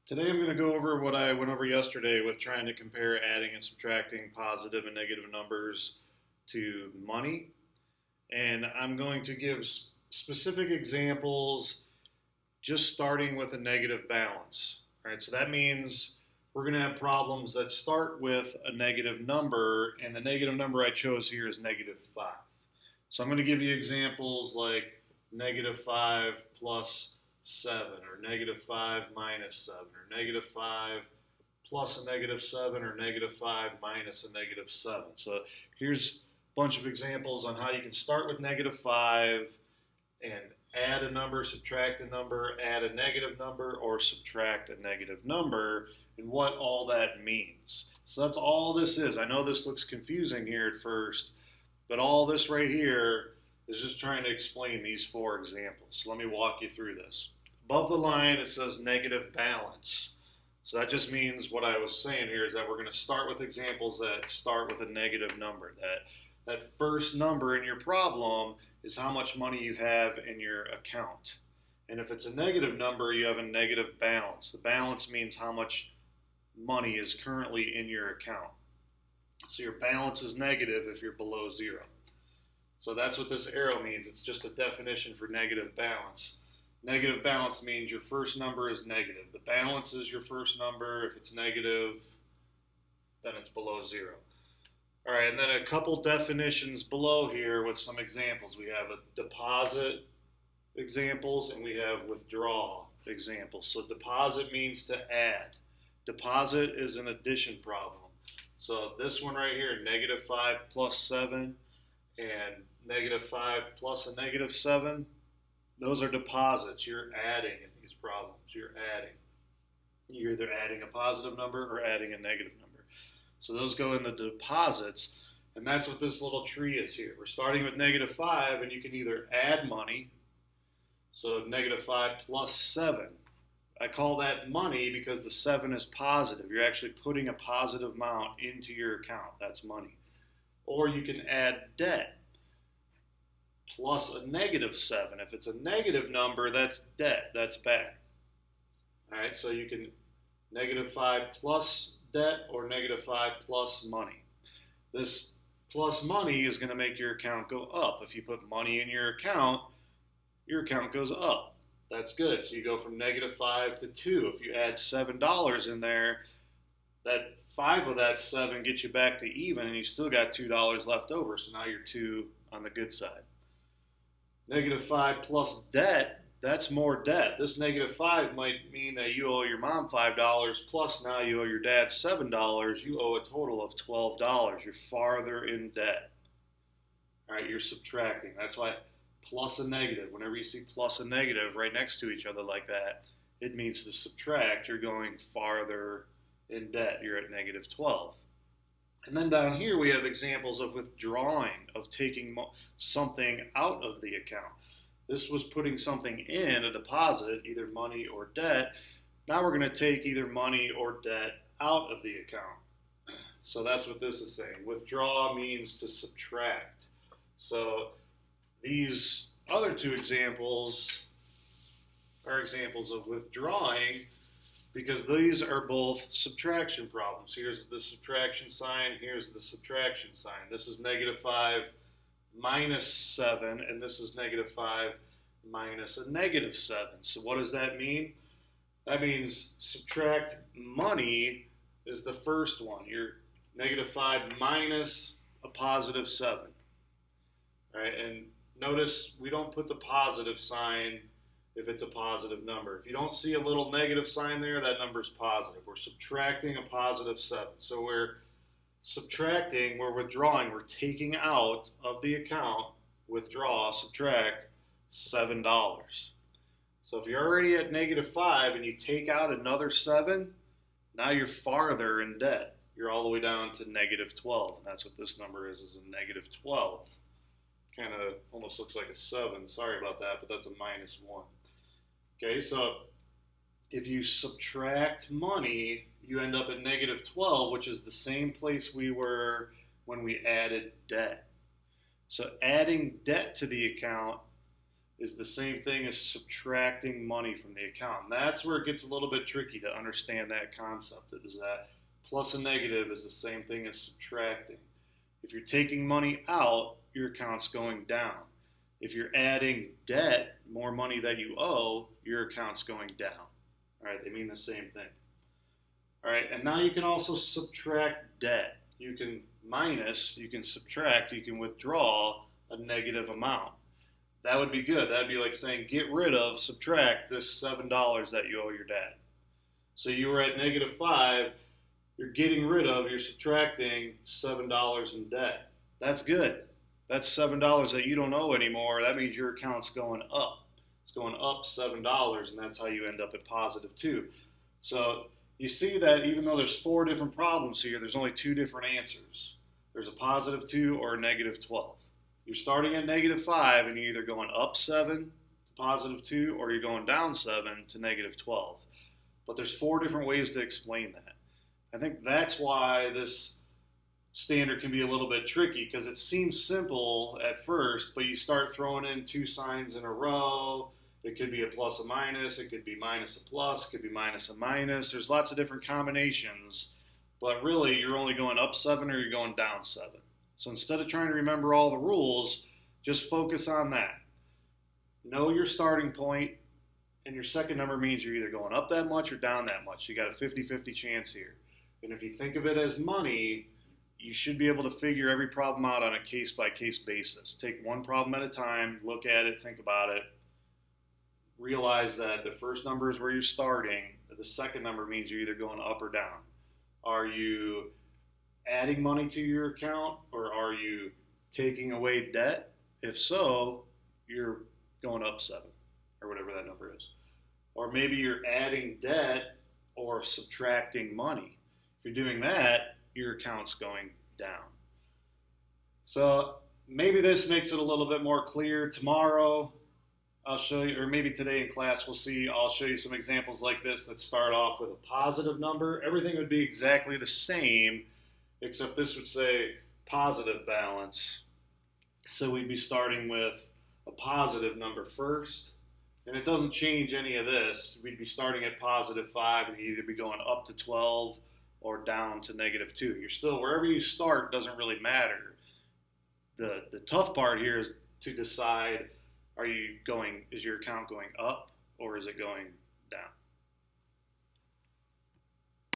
Today I'm going to go over what I went over yesterday with trying to compare adding and subtracting positive and negative numbers to money. And I'm going to give specific examples just starting with a negative balance. All right, so that means we're going to have problems that start with a negative number, and the negative number I chose here is negative 5. So I'm going to give you examples like negative 5 plus 7, or negative 5 minus 7, or negative 5 plus a negative 7, or negative 5 minus a negative 7. So here's a bunch of examples on how you can start with negative 5 and add a number, subtract a number, add a negative number, or subtract a negative number, and what all that means. So that's all this is. I know this looks confusing here at first, but all this right here is just trying to explain these 4 examples. So let me walk you through this. Above the line, it says negative balance. So that just means what I was saying here is that we're going to start with examples that start with a negative number. That first number in your problem is how much money you have in your account. And if it's a negative number, you have a negative balance. The balance means how much money is currently in your account. So your balance is negative if you're below 0. So that's what this arrow means. It's just a definition for negative balance. Negative balance means your first number is negative. The balance is your first number. If it's negative, then it's below 0. All right, and then a couple definitions below here with some examples. We have a deposit examples and we have withdraw examples. So deposit means to add. Deposit is an addition problem. So this one right here, negative 5 plus 7 and negative 5 plus a negative 7, those are deposits. You're adding in these problems. You're adding. You're either adding a positive number or adding a negative number. So those go in the deposits, and that's what this little tree is here. We're starting with negative 5, and you can either add money, so negative 5 plus 7. I call that money because the 7 is positive. You're actually putting a positive amount into your account. That's money. Or you can add debt plus a negative 7. If it's a negative number, that's debt. That's bad. All right, so you can negative 5 plus debt or negative 5 plus money. This plus money is going to make your account go up. If you put money in your account goes up. That's good. So you go from negative 5 to 2. If you add $7 in there, that 5 of that 7 gets you back to even, and you still got $2 left over. So now you're 2 on the good side. Negative 5 plus debt, that's more debt. This negative 5 might mean that you owe your mom $5 plus now you owe your dad $7. You owe a total of $12. You're farther in debt. All right, you're subtracting. That's why plus a negative, whenever you see plus a negative right next to each other like that, it means to subtract. You're going farther in debt. You're at negative 12. And then down here we have examples of withdrawing, of taking something out of the account. This was putting something in, a deposit, either money or debt. Now we're going to take either money or debt out of the account. So that's what this is saying. Withdraw means to subtract. So these other 2 examples are examples of withdrawing, because these are both subtraction problems. Here's the subtraction sign, here's the subtraction sign. This is negative 5 minus 7, and this is negative 5 minus a negative 7. So what does that mean? That means subtract money is the first one. You're negative 5 minus a positive 7. All right, and notice we don't put the positive sign if it's a positive number. If you don't see a little negative sign there, that number's positive. We're subtracting a positive 7. So we're subtracting, we're withdrawing, we're taking out of the account, withdraw, subtract, $7. So if you're already at negative 5 and you take out another 7, now you're farther in debt. You're all the way down to negative 12. And that's what this number is a negative 12. Kind of almost looks like a 7. Sorry about that, but that's a minus 1. Okay, so if you subtract money, you end up at negative 12, which is the same place we were when we added debt. So adding debt to the account is the same thing as subtracting money from the account. And that's where it gets a little bit tricky to understand that concept. Is that plus and negative is the same thing as subtracting. If you're taking money out, your account's going down. If you're adding debt, more money that you owe, your account's going down. All right, they mean the same thing. All right, and now you can also subtract debt. You can minus, you can subtract, you can withdraw a negative amount. That would be good. That would be like saying get rid of, subtract this $7 that you owe your dad. So you were at -5, you're getting rid of, you're subtracting $7 in debt. That's good. That's $7 that you don't owe anymore. That means your account's going up. It's going up $7, and that's how you end up at +2. So you see that even though there's 4 different problems here, there's only 2 different answers. There's a +2 or a -12. You're starting at -5, and you're either going up 7 to +2, or you're going down 7 to -12. But there's 4 different ways to explain that. I think that's why this standard can be a little bit tricky, because it seems simple at first, but you start throwing in 2 signs in a row. It could be a plus, a minus. It could be minus, a plus. It could be minus, a minus. There's lots of different combinations, but really you're only going up 7 or you're going down 7. So instead of trying to remember all the rules, just focus on that. Know your starting point, and your second number means you're either going up that much or down that much. You got a 50-50 chance here. And if you think of it as money, you should be able to figure every problem out on a case-by-case basis. Take one problem at a time, look at it, think about it. Realize that the first number is where you're starting. The second number means you're either going up or down. Are you adding money to your account, or are you taking away debt? If so, you're going up 7, or whatever that number is. Or maybe you're adding debt or subtracting money. If you're doing that, your account's going down. So maybe this makes it a little bit more clear. Tomorrow, I'll show you, or maybe today in class, I'll show you some examples like this that start off with a positive number. Everything would be exactly the same, except this would say positive balance. So we'd be starting with a positive number first, and it doesn't change any of this. We'd be starting at +5, and you'd either be going up to 12 or down to -2. You're still, wherever you start doesn't really matter. The tough part here is to decide, is your account going up or is it going down?